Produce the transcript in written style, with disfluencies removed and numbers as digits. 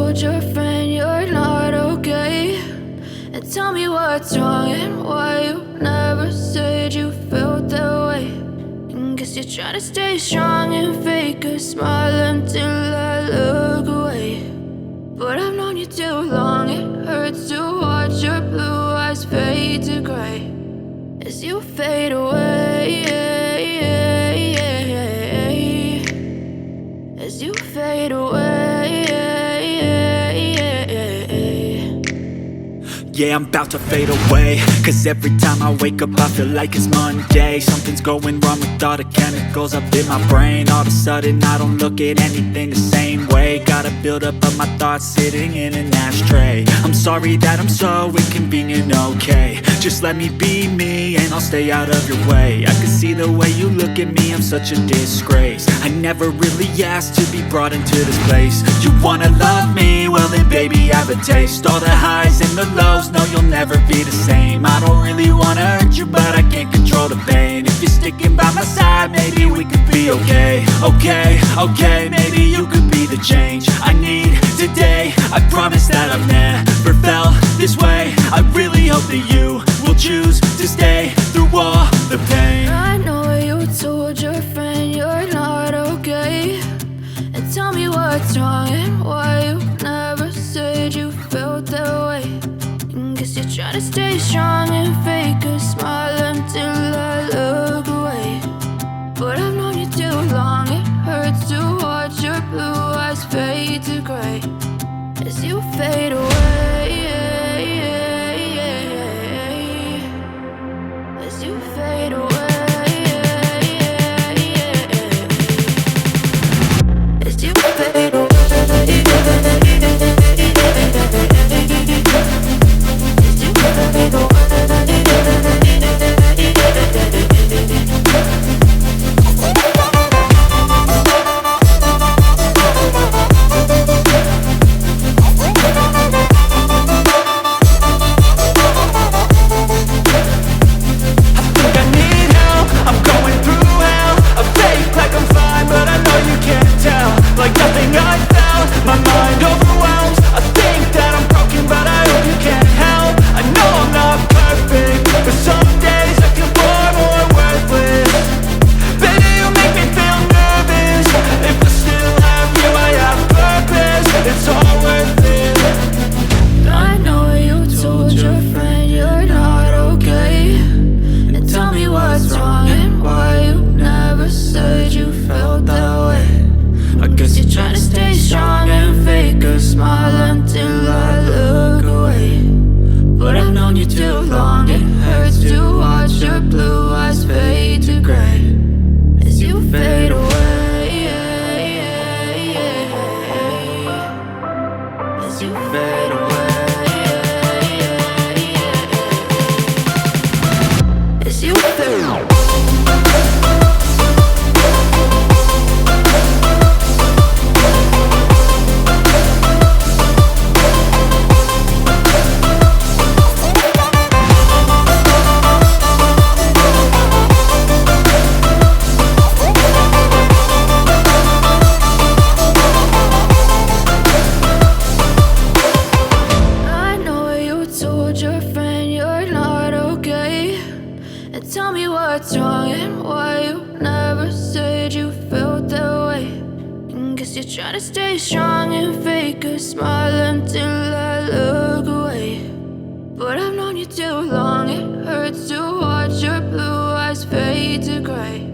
told your friend you're not okay? And tell me what's wrong and why you never said you felt that way. And guess you're trying to stay strong and fake a smile until I look away. But I've known you too long, it hurts to watch your blue eyes fade to gray as you fade away, as you fade away. Yeah, I'm about to fade away, cause every time I wake up I feel like it's Monday. Something's going wrong with all the chemicals up in my brain. All of a sudden I don't look at anything the same way. Got a buildup of my thoughts sitting in an ashtray. I'm sorry that I'm so inconvenient, okay? Just let me be me and I'll stay out of your way. I can see the way you look at me, I'm such a disgrace. I never really asked to be brought into this place. You wanna love me? Well then baby, have a taste. All the highs and the lows, no, you'll never be the same. I don't really wanna hurt you, but I can't control the pain. If you're sticking by my side, maybe we could be okay. Okay, maybe you could be the change I need today. I promise that I've never felt this way. I really hope that you will choose to stay through all the pain. I know you told your friend you're not okay. And tell me what's wrong and why you never said you felt that way. Guess you're trying to stay strong and fake a smile until I look away. But I've known you too long, it hurts to watch your blue eyes fade to gray as you fade away, as you fade away, as you fade away. Like nothing I found, my mind overwhelms. I think that I'm broken, but I hope you can't help. I know I'm not perfect, but some days I feel far more worthless. Baby, you make me feel nervous. If I still have you, I have purpose. It's all worth it. I know you told your friend you're not okay. And tell me what's wrong and why you never said you felt that way. I guess you're trying to stay strong and fake a smile until I look away. But I've known you too long, it hurts to watch your blue eyes fade to gray as you fade away, as you fade away, as you fade away. Tell me what's wrong and why you never said you felt that way. And guess you're trying to stay strong and fake a smile until I look away. But I've known you too long, it hurts to watch your blue eyes fade to gray